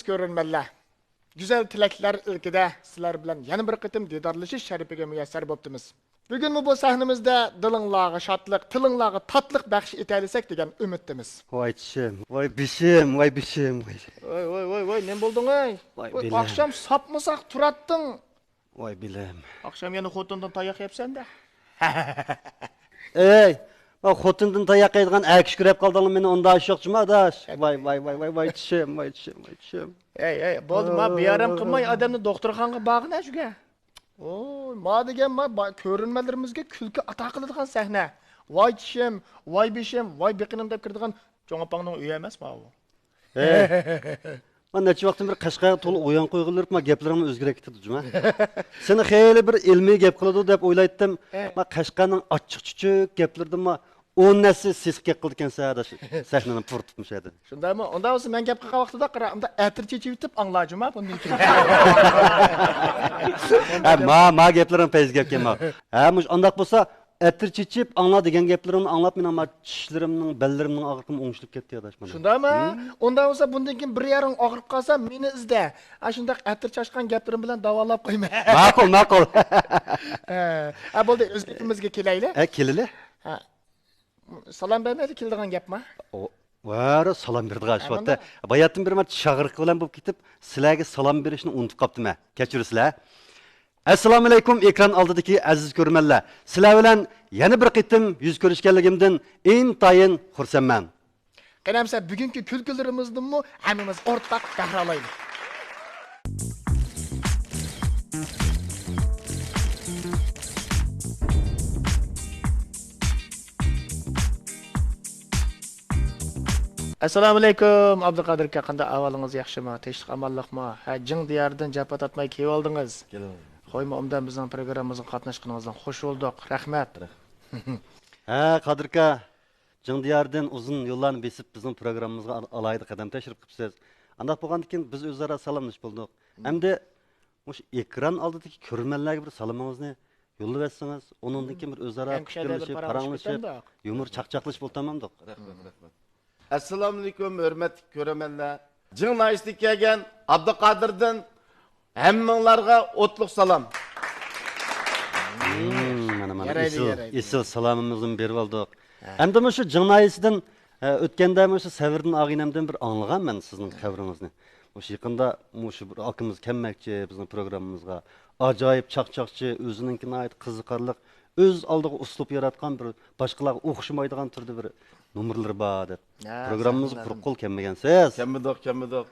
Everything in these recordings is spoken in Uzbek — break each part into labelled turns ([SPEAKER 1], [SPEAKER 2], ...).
[SPEAKER 1] ko'rinmanlar. Güzel tilaklar ilkida sizlar bilan yana bir qitim didorlashish sharifiga muyassar bo'ptimiz. Bugun bu sahnimizda dilinglarga shodlik, tilinglarga tatliq baxsh etalisak degan umiddamiz.
[SPEAKER 2] Vay çişim, vay bişim, vay bişim.
[SPEAKER 1] Voy, ne bo'lding ey?
[SPEAKER 2] Vay
[SPEAKER 1] Voy,
[SPEAKER 2] bilam.
[SPEAKER 1] akşam sapmasak turatding.
[SPEAKER 2] Vay bilam.
[SPEAKER 1] Akşam yana xotindan tayoq yepsan-da.
[SPEAKER 2] Ey, bak xotindan tayak yedigan akish kirib qalding meni onda aşıqçıma adaş. Vay çişim, vay çişim, vay çişim.
[SPEAKER 1] Ey, bo'ldi, ma biyaram qilmay odamni doktorxonaga bag'ina shuga. Oy, ma degan ko'rinmalarimizga kulki ato qiladigan sahna. Voy tishim, voy beshim, voy beqinim deb kiradigan jo'ngapangning uyi emasmi bu?
[SPEAKER 2] Ey. Ben neçe vaktim bir Qashqarga to'liq uyan qo'yg'ilib, ma gaplarimni o'zgartirdi juma. Seni xeyli bir ilmiy gap qiladi deb o'ylaydim. Ma Qashqarning ochiq chuchuk gaplarida ma 10 nasl ses qildi ekan sadash. Sahnani purtibmish edi.
[SPEAKER 1] Shundaymi? Unda bo'lsa men gap qilgan vaqtida qara, unda atir chechib yetib anglajima bundan keyin.
[SPEAKER 2] Ha, ma gaplarim payz gapga ma. Ha, mush andaq bo'lsa atir chechib angla degan gaplarimni anglab men ama tishlarimning, bellarimning og'riqim o'ngishilib ketdi adash mana.
[SPEAKER 1] Shundaymi? Unda bo'lsa bundan keyin bir yarim og'rib qolsa meni izda. Ana shundaq atir chashgan gaplarim bilan davolab qo'yma.
[SPEAKER 2] Ma'qul.
[SPEAKER 1] Ha, bo'ldi, o'zbekimizga kelaylik.
[SPEAKER 2] Ha, kelili.
[SPEAKER 1] Ha. Salom bermaydi keldigan gapmi?
[SPEAKER 2] Vara salam berdi g'ashvatda. Bayatdan bir marta chaqiriq bilan bo'lib ketib, sizlarga salom berishni unutib qopdim-a. Kechirsizlar. Assalomu alaykum ekran oldidagi aziz ko'rmanlar. Sizlar bilan yana bir qitim yuz ko'rishganligimdan intayin xursandman.
[SPEAKER 1] Qanamsa bugungi kulkularimizni hammamiz o'rtaq bahralaylik. Assalomu alaykum Abduqodir aka, qanday ahvolingiz yaxshimi? Tinchlik amalliqmi? Ha, jing diyardan japa tatmay kelib oldingiz. Qo'yma undan bizning programmamizga qatnashganingizdan xush bo'ldik. Rahmat.
[SPEAKER 2] Ha, Qodirka, jing diyardan uzun yo'llarni besib bizning programmamizga alayda qadam tashrif qilibsiz. Andaq bo'lgandan keyin biz o'zaro salomlash bo'ldik. Hamda o'sha ekran oldidagi ko'rmanlarga bir salomingizni yo'llab etsangiz, undan keyin bir o'zaro fikrlashib, paranglashib, yumor chaqchaqlash bo'ltamamdiq.
[SPEAKER 3] Rahmat. Assalomu alaykum hurmatli ko'rmanlar. Jinglayishga kelgan Abduqodirdan hammanglarga o'tliq salom.
[SPEAKER 2] Mana isil salomimizni berib oldik. Hamda shu jinglayishdan o'tganda shu Savirdan og'inamdan bir anglagan men sizning xabaringizni. O'sha yaqinda shu bir akimiz kelmoqchi bizning programmamizga. Ajoyib chaqchaqchi, o'zininkiga oid qiziqarli, o'z oldiga uslub yaratgan bir boshqalarga o'xshamaydigan turda bir numurlar bor deb. Programmamizga quruq kelmagansiz. Kelmadik.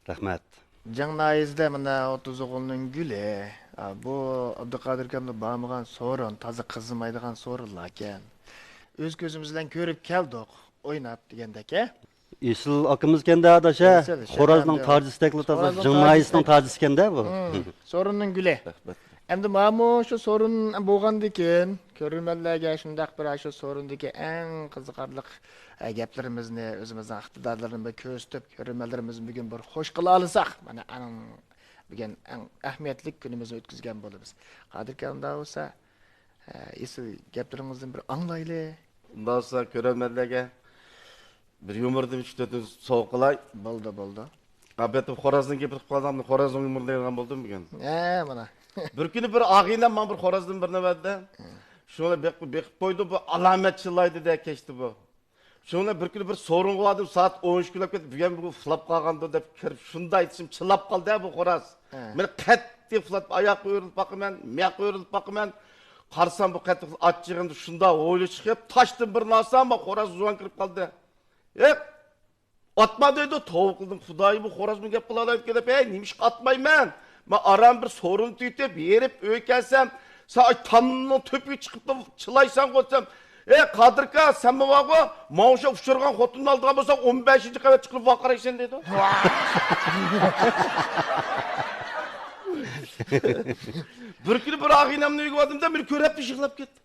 [SPEAKER 2] Rahmat.
[SPEAKER 1] Jangnayizda mana 30 o'g'ilning guli. Bu Abduqodir akamning bormagan so'rin, toza qizimaydigan so'rinlar ekan. O'z ko'zimiz bilan ko'rib keldik, o'ynab degandek-a.
[SPEAKER 2] Isil akimiz kenda adasha, Xorazmning tojistakli toza jinglayisning tojisi kenda bu.
[SPEAKER 1] So'rinning guli. Endi mana shu so'rin bo'lgandan keyin ko'rmanlarga shundaq bir shu so'rindagi eng qiziqarli gaplarimizni, o'zimizning iqtidorlarimizni ko'rsatib, ko'rmanlarimizni bugun bir xush qila olsak, mana bugun eng ahamiyatli kunimizni o'tkazgan bo'lamiz. Qodir akamda bo'lsa, esil gaplaringizni bir anglaylik.
[SPEAKER 3] Undan sonra ko'rmanlarga bir yumurdim 3-4 so'q qilay.
[SPEAKER 1] Bo'ldi.
[SPEAKER 3] Abetib Xorazmga gapirib qoldim, Xorazmga yumurlaydigan bo'ldim bugun.
[SPEAKER 1] Mana.
[SPEAKER 3] Bir kuni bir og'inam men bir Xorazmdan bir navbatda shuni beqib qo'ydi, bu alomat chilaydi deb kechdi bu. Shuni bir kuni bir so'ringa oldim, soat 13 kunlab ketib, bugun bu flap qolgandi deb kirib shunday aytishim chilab qoldi bu Xoraz. Men qattiq flap oyoq o'rilib boqaman, miyoq o'rilib boqaman. Qarsam bu qattiq achchig'imda shunda o'yli chiqib, toshdan bir narsam bu Xoraz zuvan kirib qoldi. Atma dedi, tovuq qildim, xudoyi bu Xorazmga gap qilaolib kelib, nimish atmayman. Men aram bir sorun tüytüp yerip öykensem, sen tanının töpü çıkıp da çılaysan koysam, Qadirka sen mi var bu? Mağuşa uçurgan xotunun aldığın bolsa 15. qavat çıkıp vakar eksen dedi. Bir kuni bir ağinamni uyga bordim da bir ko'rib yig'lab ketdi.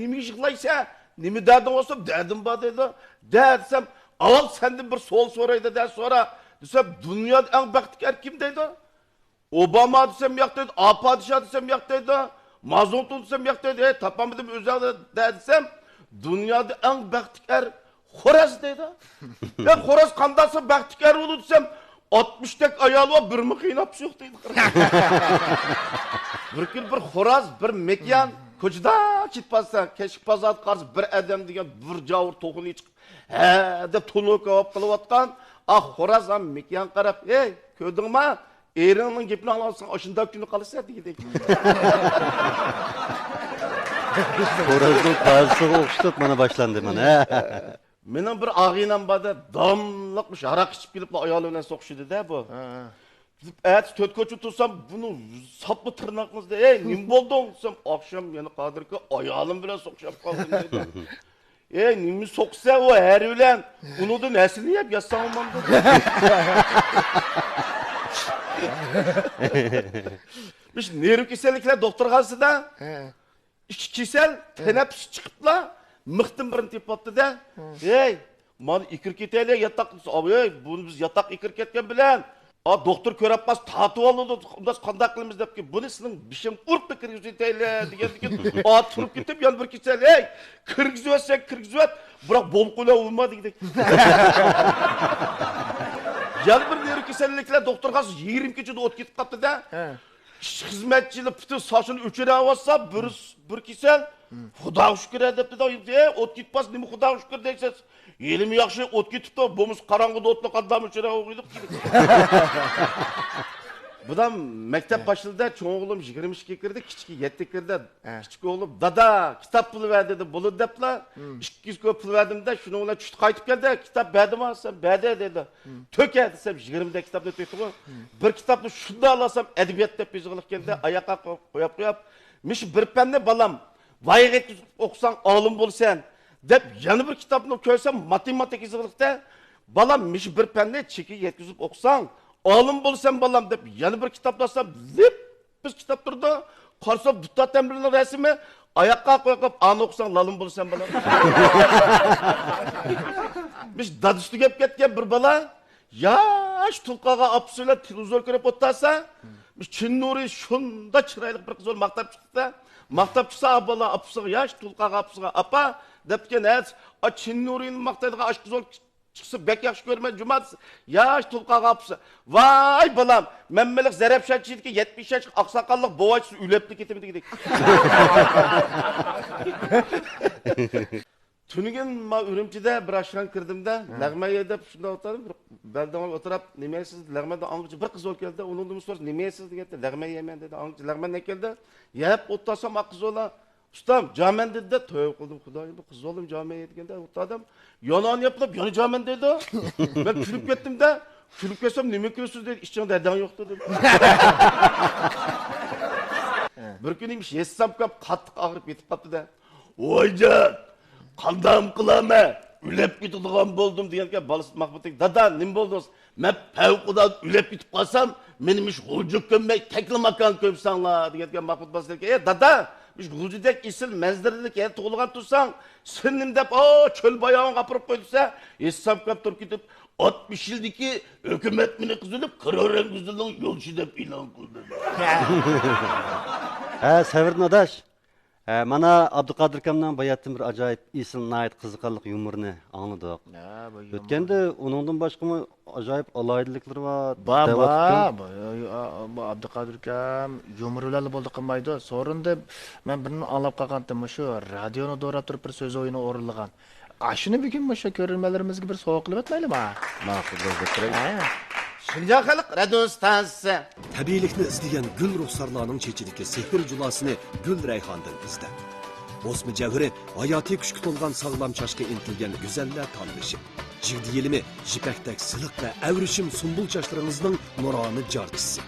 [SPEAKER 3] Nima yig'laysan? Nima darding bo'lsa, dardim bor dedi. Dersem, "Avval sendan bir so'l so'raydi" deb so'ra. Desem, "Dunyoda eng baxtkor kim?" dedi. Obama desem yo'q dedi, Padişah desem yo'q dedi, Mazlum desem yo'q dedi, topamadim o'zingda desem, dunyoda eng baxtkor Xo'raz dedi. Xo'raz qandaysa baxtkor bo'ldi desem, 60 tek ayağı var, bir mi kıynap yok deydi. Bir gün bir xoraz, bir mekan, ko'chada ketpasa, kechki pazar qarshi bir adam degan bir javur to'qini chiqib, "Ha" deb to'noka olib qilayotgan, xoraz ham mekan qarab, "Ey, ko'rdingmi? Eringning gapini olsan, o'shunda kuni qolsa" dedi.
[SPEAKER 2] Xorazning tazisiga o'xshatib mana boshlandi mana.
[SPEAKER 3] Mening bir og'inam borda, damliqmish, aroq ichib kelib, ayoli bilan so'qishdi-da bu. At to'rt ko'cha tursam, buni sapı tırnaqimizda, "Ey, nim bo'lding?" desam, "Akşam yana Qodirga ayolim bilan so'qishib qoldim" dedi. "Ey, nimni so'qsa, u har bilan uni nasini yeb yatsam olmamdi." Biz neyro kasalliklar doktorxonasida ikki kasal tanaffus chiqiblar, mixtim birini tepibdi-da. "Ey, mana ikir ketaylik, yataq." "Ey, buni biz yataq ikir ketgan bilan doktor ko'rapmas, tatib oldi, undas qanday qilamiz debki, buni sizning bishim urib kirgizaylik degandan turib ketib, yana bir kasal, "Ey, kirgizyotsang kirgizyot, biroq bo'lib qo'yla olmadi" dedik. Yana bir neyro kasalliklar doktorxonasi 20 kechada o't ketib qopti-da. Xizmatchilar bütün sochini o'chirib olsa, bir kasal Xudo shukr debdi da, o't ketmas, nima Xudo shukr deysiz? Yelim yaxshi o't ketibdi, bo'miz qorong'ida o'tni qadam o'chirib qo'ydik. Budan maktab boshida cho'ng o'g'lim 22 kirdi, kichki 7 kirdi. Kichik o'g'lim, "Dada, kitob pul ver" dedi. "Bo'ldi" deblar. 200 ko'p pul verdimda, shuni bilan tushib qaytib keldi. "Kitob berdimi?" desam, "Berdi" dedi. "To'ka" desam, 20 da kitobni to'kdi. Bir kitobni shunda olasam, adabiyot deb yozilib keldi. Oyoqqa qo'yib, "Mish bir panni balam, voyga o'qisang olim bo'lsan" deb yana bir kitobni ko'rsam, matematik yozilibdi. "Balam, mish bir panni cheki yetkazib o'qisang olim bo'lsam balam" deb yana bir kitoblasam, zip biz kitob turdi. Qarsam Dutta Temrirning rasmi, oyoqqa qo'yib, "Ani o'qisang lalim bo'lsam balam." Biz dadishni gap ketgan bir bola, yosh tulqaga opsilar televizor ko'rib o'tsa, biz Chinnuri shunda chiroyli bir qiz maqtab chiqdi. Maqtab chiqsa, bola opsiga yosh tulqaga opsiga, "Apa" debken, Chinnurining maqtaydigan ash qiz chiqsa bek yaxshi ko'rman, jumat yosh tulqaga opsi. "Voy bolam, memmelik zarabshanchidiki 70 yosh oqsoqollik bo'vach ulepli ketibdi" dedik. Tunigan ma Urumchida bir ashran kirdimda, lag'maga deb shunda o'tirdim. Baldan o'tirib, "Nimasiz?" Lag'mada angchi bir qiz o'l keldi. Uningdan so'radi, "Nimasiz?" deganda, "Lag'ma yeyman" dedi. Angchi lag'ma ne keldi? "Yeb o'tasam qiz o'la." "Ustam, jaman" dedi. To'y qildim, Xudoyim, qiz o'lim jaman yeganda o'tadim. Yonon yapilib, "Yana jaman" dedi. Men kulib ketdim-da, kulib ketsam, "Nima ko'rsiz?" dedi. "Ishingda dadang yo'q" dedi. Bir kunimiz yessam qop qattiq og'rib ketib qopti-da. "Voyjon, qandam qilaman? Ülep ketadigan bo'ldim" deganga balasi Mahmudning, "Dada, nima bo'ldi? Men favqulod ülep ketib qolsam, menim ish g'uljuk ko'may, taklamakan ko'msanglar" deganga Mahmud basirga, "Ey dada, biz g'uljudek isil manzaralik yer tug'ilgan tursang, sinnim deb cho'l bayog'ini qapirib qo'ysa, hesab qilib turib ketib 60 yildagi hukumat meni qizilib, Qiroranguzning yo'lchi deb e'lon qildi."
[SPEAKER 2] Sevirdim adaş. Mana Abduqadir akamdan bayatdan bir ajoyib esil nayt qiziqarli yumorni angladik. O'tganda uningdan boshqa ajoyib alaydiliklar bor.
[SPEAKER 1] Bu Abduqadir akam yumorlarni bo'ldi qilmaydi. So'rindi, men birini anglab qolgandim, shu radioni do'rab turib bir so'z o'yini o'rinlagan. Shuni bugun o'sha ko'rilmalarimizga bir sovg'a qilib o'tmaylikmi?
[SPEAKER 3] Ma'qul bo'ldi. Şinjan xalq radio stansiyasi.
[SPEAKER 4] Tabiiylikni izlagan gul ruxsarlarning chechidagi sehr julasini Gul Rayhondan izla. O'smi javhari hayotiy kuchga to'lgan sog'lom chashga intilgan go'zallar tanlishi. Jigdiyilimi jipakdak siliq va avrishim sumbul chashlaringizning nuroni jorchisi.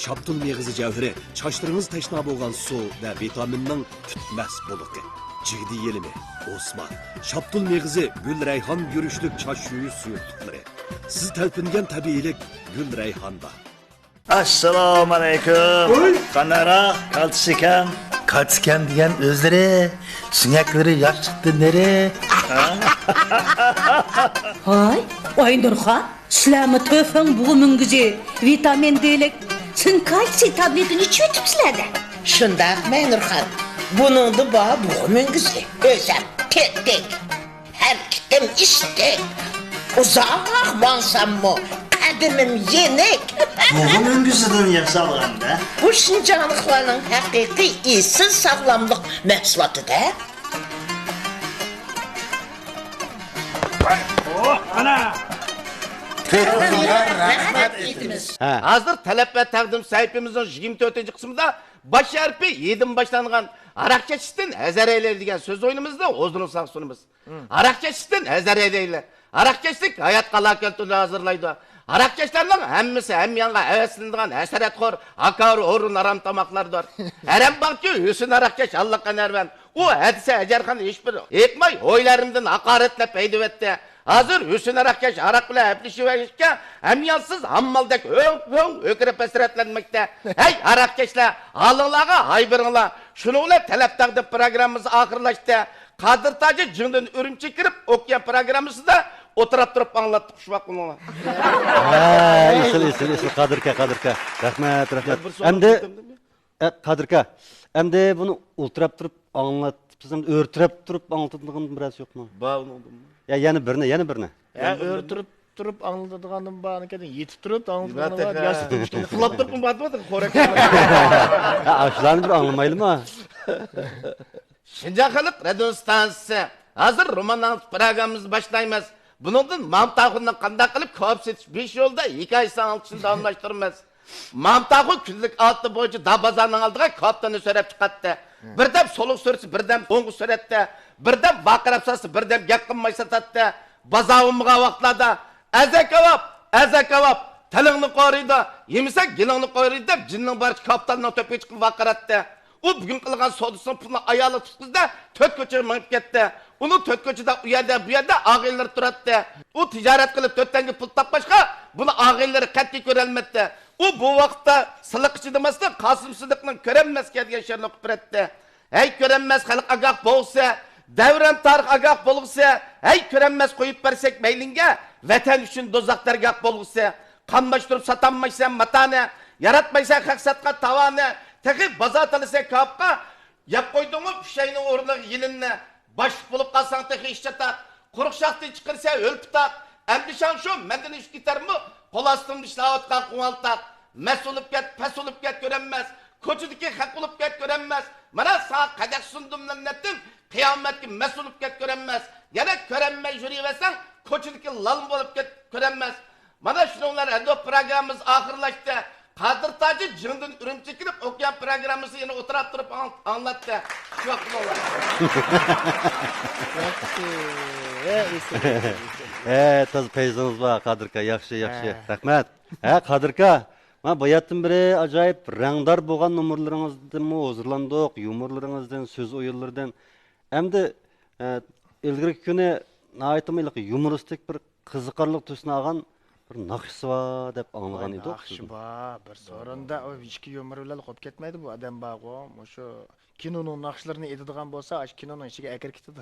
[SPEAKER 4] Shaptul meg'izi javhari chashlaringiz tashna bo'lgan suv va vitaminning tutmas bo'liqi. Jigdiyilimi Osman, Shaptul meg'izi Gul Rayhon yurishlik chash suyu suyuqliklari. Siz talpingan tabiiylik Gul Rayhonda.
[SPEAKER 5] Assalomu alaykum. Qanara kaltsikan. Kaltsikan degan o'zlari, singaklari yaxshi chiqdi nere?
[SPEAKER 6] Hay, Oynurxon, sizlarmi to'fing bug'umingizni vitamin D'lik, sin kalsiy tabletini ichib o'tibsizlar-da.
[SPEAKER 7] Shundaqmi Nurxon? Buningda bor bug'umingizni o'zim tetdik. Har kitim ishdi. Uzoq mansammo kadimim yenik.
[SPEAKER 5] Buğum öngüsüdün yaşalığında.
[SPEAKER 7] Bu Şincanlıkların hakiki iyisiz sağlamlık mahsulatı da. Rahmet etimiz.
[SPEAKER 3] Hazır talep ve takdim sahipimizin 24. kısmında baş harfi 7'den başlangan arak çeşittin ezer eyler degan söz oyunumuzda ozdurulsak sunumuz. Arak çeşittin ezer eyler. Arak çeşitlik hayat kalakentini hazırlaydı. Arak çeşitlerinin hemmisi hem yanға heveslendiğin eseretxor, akar, orun, aram tamaklardır. Erem bakçı Hüsün arak çeş Allah kanerven. O hadise Ecerhan hiçbir ekmay oylarımdan hakaretle peydiv etti. Hazır Hüsün Arakkeş arak bile hepleşiverişke emyansız hammaldek ökürüp esretlenmekte. Hey Arakkeşler alınlağa haybırınla. Şunu ule talep taqdı programımız ahırlaştı. Kadir Tacı cındın ürümçi kirip okuyan programımızı da oturup durup anlattık şu vakit onunla.
[SPEAKER 2] Isil Kadirka. Rahmet. Endi Kadirka. Endi bunu ultirap durup anlatıpsın, örtürep durup anlatadığın biraz yok mu?
[SPEAKER 3] Bağın oldu mu?
[SPEAKER 2] Ya yana birine.
[SPEAKER 1] Ya örtürüp anladığanım bağını kedin yetip durup anladığanım var. Yasıtılmış gibi.
[SPEAKER 3] Fılap durup mu batmadı? Korek.
[SPEAKER 2] Ya aşılarını bir anlamaylı mı?
[SPEAKER 3] Şincaxılık radio stansiyası. Hazır roman programımız başlaymaz. Bunun Mahmut Ağun'dan qanday qilib ko'p setish 5 yo'lda 2 ay sanalışını davamlashtiramiz. Mahmut Ağun kunlik 6 bo'yicha Dabazarning oldiga koptani so'rab chiqatdi. Birdam soluq so'rasi, birdam o'ng'i so'ratdi. Birdam baqirab sasi, birdam gap qilmay satatdi. Bazavimga vaqtlarda azakavab tilingni qoriydi, yemsak gilingni qoriydi deb jinning barcha koptanning to'piga chiqib vaqiratdi. O bugün qilgan sodisini pulni ayoli tutqizdi, to'rt ko'cha minib ketdi. Uni to'rt ko'chada u yerda bu yerda og'aylar turadi. U tijorat qilib to'rtanga pul topmashqa, buni og'aylari qat'iy ko'rolmaydi. U bu vaqtda siliq ichidamasdan Qosim Sidiqning ko'ranmasga degan she'rni o'qib berdi. Ey ko'ranmas xalq agaq bo'lsa, davron tarix agaq bo'lsa, ey ko'ranmas qo'yib bersak maylinga, vatan uchun do'zaxlarga bo'lsa, qanmashtirib satanmaysan matani, yaratmaysan haq satqa tavani. Tekip bazatalısa kapka yap koyduğumu şeyinin uğruna yilinne baş bulup kalsan teki iş çatar. Kuruk şahtı çıkırsa öl pitar. Endişan şu menden iş gitar mı? Kol astım dişle ağıtkan kumaltar. Mes olup get, pes olup get görenmez. Koçudaki hak olup get görenmez. Bana sana kadek sundum lanettin. Kıyamet ki mes olup get görenmez. Yine görenmez jüri versen koçudaki lalım olup get görenmez. Bana şunlar edo programımız ahırlaştı. Kadir Tacı cındın ürün çekilip okuyan programımızı yine oturup durup anlattı. Şu vakit olur.
[SPEAKER 2] Taz peyzanız var Kadirka, yaxşı. Rahmet. Kadirka, ma bayatın biri acayip rangdar boğan numurlarınızdan mı huzurlandık, yumurlarınızdan, söz oyunlardan. Hem de ilgiri küne aytamaylık yumoristik bir kızıkarlık tüsüne ağan bir nakışı var dep anlagan edik.
[SPEAKER 1] Nakışı var. Bir sorunda o içki yumru bilan qolib ketmaydi bu adam bağı. O'sha kinoning nakışlarını edadigan bo'lsa, aş kinoning ichiga akir ketadi.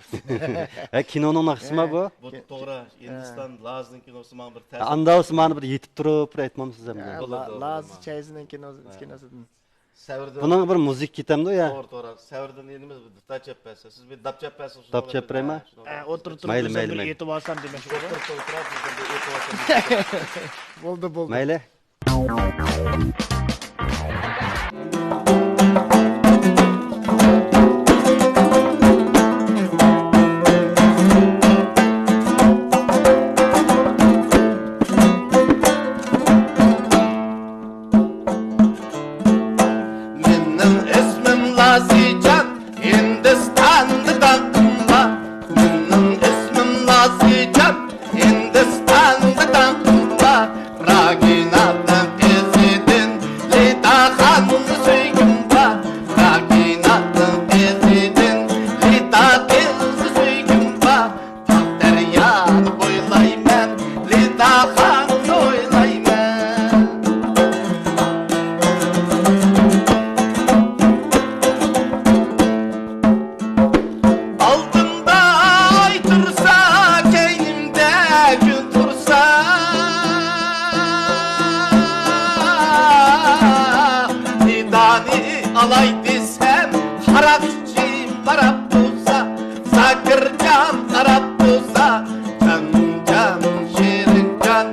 [SPEAKER 2] Kinoning nakışı mı bu?
[SPEAKER 3] Bu to'g'ri. Hindiston Lazning kinosi mana bir ta'sir.
[SPEAKER 2] Andavsi mana bir yetib turib aytmamsiz ham.
[SPEAKER 1] Laz Chayzining kinosidan.
[SPEAKER 2] Bunun bir müzik kitemdi ya.
[SPEAKER 3] To'g'ri. Savrdan elimiz bu dap chappasi. Siz bir dap chappasi.
[SPEAKER 2] Dap chappaymi?
[SPEAKER 1] O'tirib
[SPEAKER 2] Mayli.
[SPEAKER 1] bir etib olsam demoqchi bo'ldi. Bo'ldi.
[SPEAKER 2] Mayli.
[SPEAKER 3] Sakırcan Arap bulsa, can şirin can.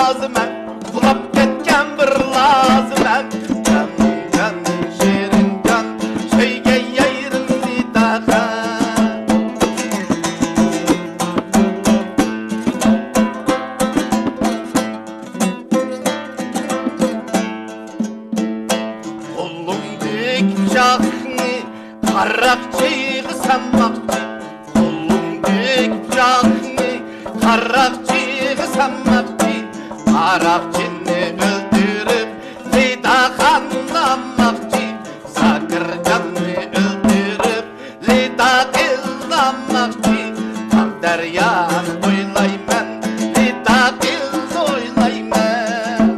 [SPEAKER 3] lazım Kulap ketken bir lazım Can can şirin can Şeyge yayırın lidaha Oğlumdik şahni Karakçıyı sanmakçı Oğlumdik şahni Karakçıyı sanmakçı Arapçını öldürüp lidahanlamakçı Sakırcanını öldürüp lidakıldamakçı Tam deryan oylayman lidakıl oylayman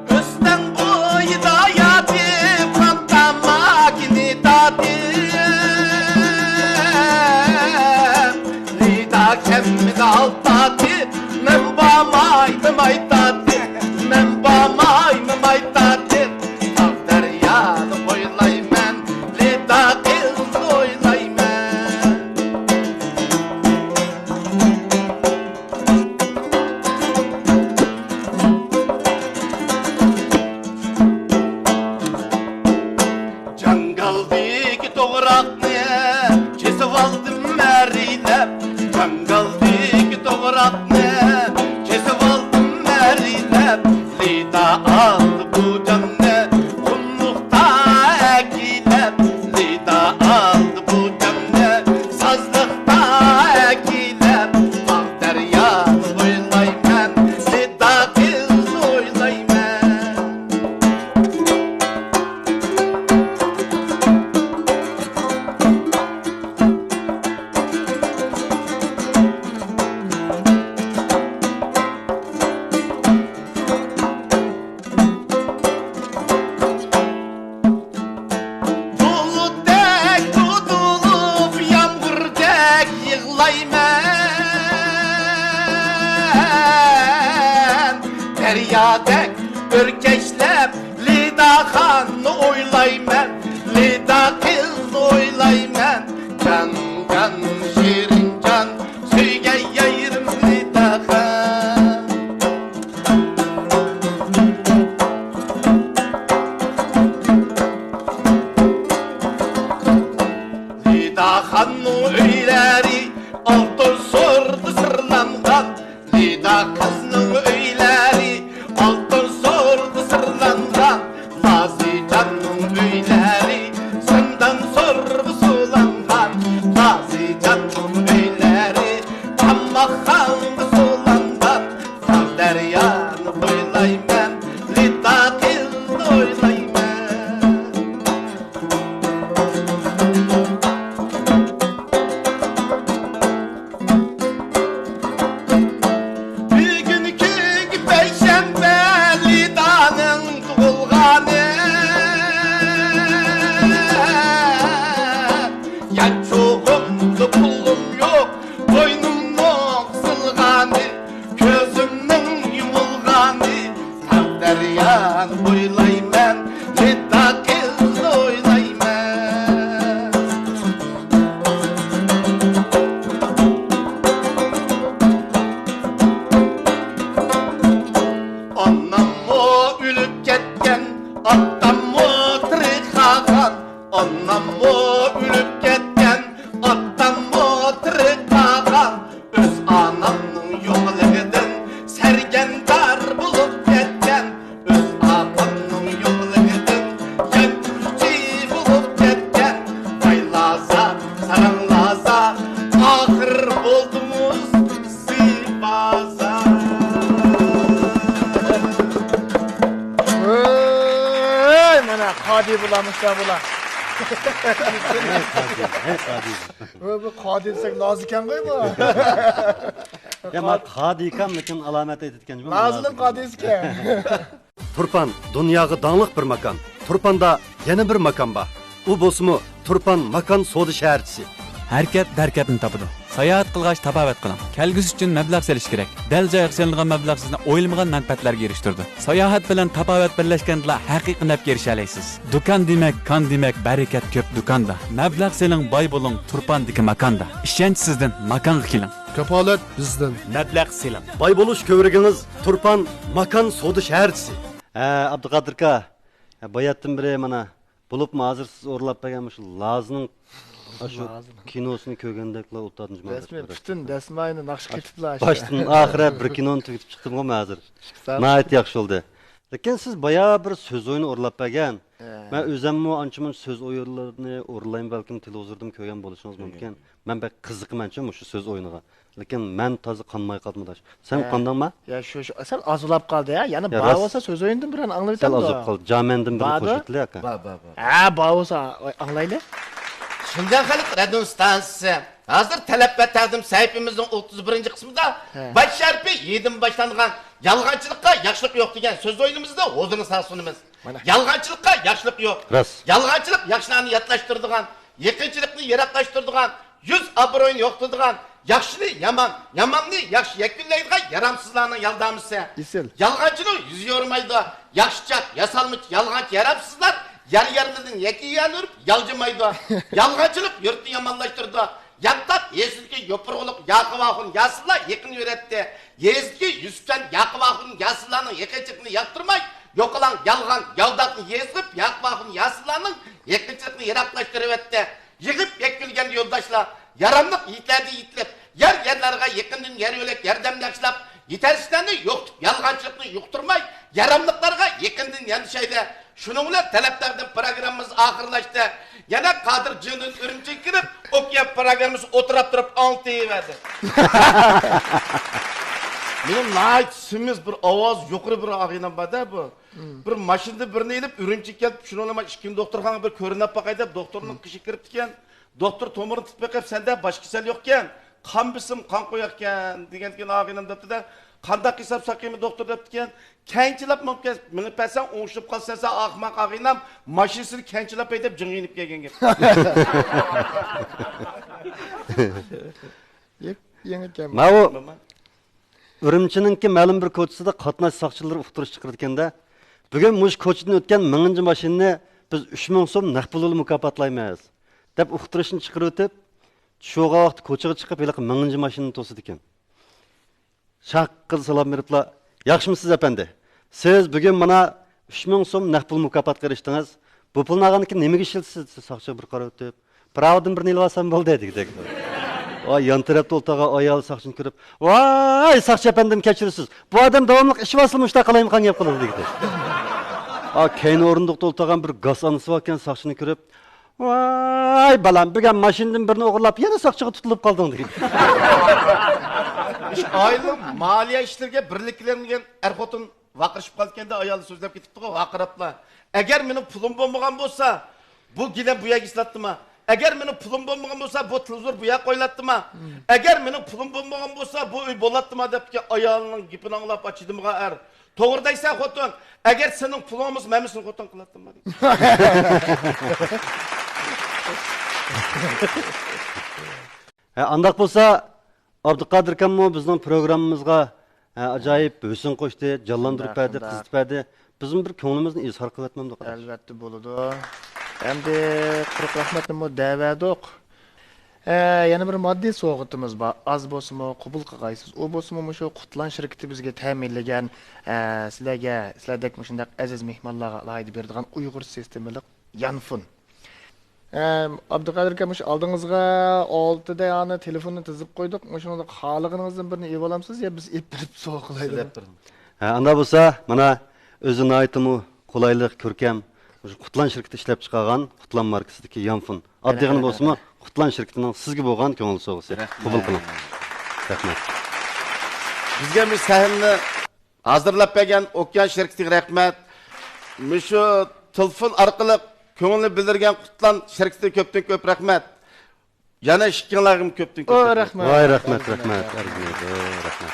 [SPEAKER 3] Üstten boyda yatıp kantamakini Lida kemmini altadı Men bamaydım aytadı Men bamaydım aytadı Tam deryanı boylayman Lida kız oylayman Cangaldaki toğrakni Kesip aldım merilep Cangaldaki toğrakni Kesip aldım merilep Lida aldı bu canını Kumlukta ekilep Lida aldı bu canını Sazlıkta ekilep Tam deryanı oylayman Lida kız oylayman Bulutdek tutulup yağmurdek yığlayman Deryadek ürkeşlep lidahanı oylayman Lida kız oylayman Can can şirin can Söyge yayırım lidahan Lidahanın öyleri altın sordu sırlangan Lida kızının öyleri altın sordu sırlangan Lazi canın öyleri senden sordu sulangan Lazi canın öyleri tammakandı sulangan Tam deryanı boylayman Lida kız oylayman Bugünkü Perşembe Lida'nın tuğulganı Yançoğumda pulum yok Boynumda sılganı Gözümün yumulganı Tam deryan boylayman Lida kız oylayman Anam o ölüp ketken Attam o tirik kalan Anam o ölüp ketken Attam o tirik kalan Öz anamның yo'qligidan Sergendar bulup ketken Öz anamның yo'qligidan Yankurchi bulup ketken Baylaza, saranglaza Ahir bo'ldimiz sibaza
[SPEAKER 1] Ey mana qodi bulamizlar bular. Bu qodi desek noz ekan qo'y bu.
[SPEAKER 2] Ya ma qadi ekan lekin alomat aytgan bu.
[SPEAKER 1] Nozlim qodi ekan.
[SPEAKER 4] Turpan dunyoga donglik bir makon. Turpanda yana bir makon bor. U bo'lsa Turpan makon savdo shaharchisi.
[SPEAKER 8] Harakat darkatni topadi. sayohat qilgach tabobat qiling. Kelgusi uchun mablag' selish kerak. Dal joyga selingan mablag' sizni o'ylamagan manfaatlarga erishtirdi. Sayohat bilan tabobat birlashganda haqiqiy nafga erisha olasiz. Do'kon demak, kon demak, barakat ko'p do'konda. Mablag' seling, boy bo'ling, turpandagi makonda. Ishonch sizdan, makonga keling.
[SPEAKER 9] Kapolat bizdan.
[SPEAKER 8] Mablag' seling.
[SPEAKER 2] Boy bo'lish ko'vriginiz Turpan makon savdo shaharchisi. Abduqodir aka, bayatdan biri mana bo'libmi hozir siz o'rlab bergan shu Lazning shu kinosini ko'rgandekla o'tadingiz.
[SPEAKER 1] Rasmiy butun dasmayni naqsh ketiblar.
[SPEAKER 2] Boshdan oxiri bir kinoni tugatib chiqdim hozir. Nihoyat yaxshi bo'ldi. Lekin siz baya bir so'z o'yini o'rlab bergan. Men o'zimmi ancha-muncha so'z o'yinlarini o'rlayman, balkim televizordan ko'rgan bo'lishingiz mumkin. Men bek qiziqmanchi shu so'z o'yiniga. Lekin men toza qanmay qolmadosh. Sen qandangmi?
[SPEAKER 1] Ya shu sal ozulab qoldi ya. Yana ba'vosa so'z o'yindan birini anglaysan.
[SPEAKER 2] Sal ozib qoldi. Jamendan bir qo'shitli aka.
[SPEAKER 1] Ha, ba'vosa anglayli.
[SPEAKER 3] Şundan xalq radio stansiyasi. Hazır talep ve taqdim sayfimizin 31. qismida baş şarpı 7 başlangan yalğançılıkka yaxşılık yok degan söz oyunumuzda o'zini sağsunumuz. Yalğançılıkka yaxşılık yok. Yalğançılık yaxşılarni yatlaştırdıgan, yaqinchilikni yiroqlashtiradigan, yüz obro'yini yo'qotadigan, yaxshini yomon, yomonni yaxshi yakunlaydigan yaramsizlarning yaldamisi. Yalğanchilik yüz yormaydi, yaxshicha, yasalmış yalğanchi yaramsizlar yer-yerlerden yekiyen örüp yalcımaydı. Yalğançılık yurtni yamanlaştırdı. Yantat Yezidki yopuruluk Yakıvahun yasılla yakın üretti. Yezidki Yusufcan Yakıvahun yasıllarının yakınçılıkını yaktırmay, yok olan yalğan yavdatını yezgip Yakıvahun yasıllarının yakınçılıkını yaraklaştırıvetti. Yıkıp yekülgen yoldaşlar, yaramlık yiğitlerdi yiğitlip, yerlerine yakından yer ölek yardımlaşlap, yetersizlerini yoktup yalğançılıkını yokturmay, yaramlıklarına yakından yanışaydı. Şununla taleplerden programımız ahırlaştı. Yana Kadir Cı'nın ürümçe girip okuyan programımız oturup durup anlatıverdi. Benim nait simiz bir avaz yukarı bir ağıyla bada bu. Bir maşında birine elip ürümçe gelip şununla işkim doktorxana bir körünep bakaydı. Doktorunun kışı kirip diken. Doktor tomurun tutmak sende başka sel yokken. Kan bisim kan koyakken diyen ağıyla döptü de. Kandak hesap sakayımı doktor döptüken. Kençilap mümkün. Mını persen onşup kalsan sen ahmak ağıyla maşinisini kençilap edip cıngı inip gelgen gibi.
[SPEAKER 2] Mao Ürümçininki ma'lum bir ko'chasida qatnash soqchilari uqtirish chiqardi ekanda. Bugun mush ko'chadan o'tgan 1000-chi mashinani biz 3000 so'm naqd pul mukofotlaymiz deb uqtirishni chiqarib o'tib, shuga vaqt ko'chaga chiqib, hali 1000-chi mashinani to'sidi ekan. Shaqqiz salom beriblar. Yaxshimisiz apandi? Siz bugun mana 3000 so'm naqd pul mukofotga erishdingiz. Bu pulni olgandan keyin nimaga ishlatasiz? Soqchi bir qarab o'tib, "Pravdan bir nil olsam bo'ldi" dedi. Ay yan tarafta o'ltaga ayol soqchini ko'rib, "Voy, soqchi apandim kechirasiz. Bu odam davomli ish vasilmoqda qalayim qan gap qiladi" dedi. Keyin o'rindiqda o'ltagan bir gaz anisi bor ekan soqchini ko'rib, "Voy, balam, bugun mashinadan birini o'g'irlab, yana soqchiga tutilib qolding" dedi.
[SPEAKER 3] İş aylık maliye işlerge birliklerini er-xotin vaqirishib qolganda ayol so'zlab ketibdi-ku, vaqirablar. Agar mening pulim bo'lmagan bo'lsa, bu gilam bu yerga islatdimi? Agar mening pulim bo'lmagan bo'lsa, bu televizor bu yerga qo'ylatdimi? Agar mening pulim bo'lmagan bo'lsa, bu uy bo'latdimi debki ayolning gapini anglab ochidimiga er. To'g'ri deysan xotin, agar sening pulimiz memisini xotin qilatdimi?
[SPEAKER 2] Andaq bo'lsa, Abduqodir akammo bizning programmamizga ajoyib husn qo'shdi, jonlantirib berdi, qizitib berdi. Bizim bir ko'nglimizni izhor qilyapmiz.
[SPEAKER 1] Albatta bo'ladi. Endi quruq rahmatni da'vadoq. Yana bir moddiy sovg'atimiz bor. Az bo'lsa-mu qabul qilgaysiz. U bo'lsa-mu shu Qutlan shirkati bizga ta'minlagan sizlardek shunday aziz mehmonlarga loyiha beradigan Uyg'ur sistemalik Yanfun. Abduqodir aka oldingizga 6 ta yana telefonni tizib qo'ydik. Shunda xohlaganingizdan birini ep olamsiz yo biz ep berib sovg'a qilaylik.
[SPEAKER 2] Anda bo'lsa, mana o'zini aytimi qulaylik ko'rkam Qutlan shirkati ishlab chiqargan Qutlan markasidagi Yanfun. Oddiygina bo'lsa-mu Qutlan shirkatining sizga bo'lgan ko'ngil sovg'asi. Qabul qiling. Rahmat.
[SPEAKER 3] Bizga bu sahnani hazırlab bergan Okean shirkatiga rahmat. Shu telefon orqali ko'ngilni bildirgan Qutlan shirkatiga ko'pdan ko'p rahmat. Yana ishkinglarim ko'pdan ko'p.
[SPEAKER 1] Rahmat.
[SPEAKER 2] Voy rahmat, rahmat. Rahmat.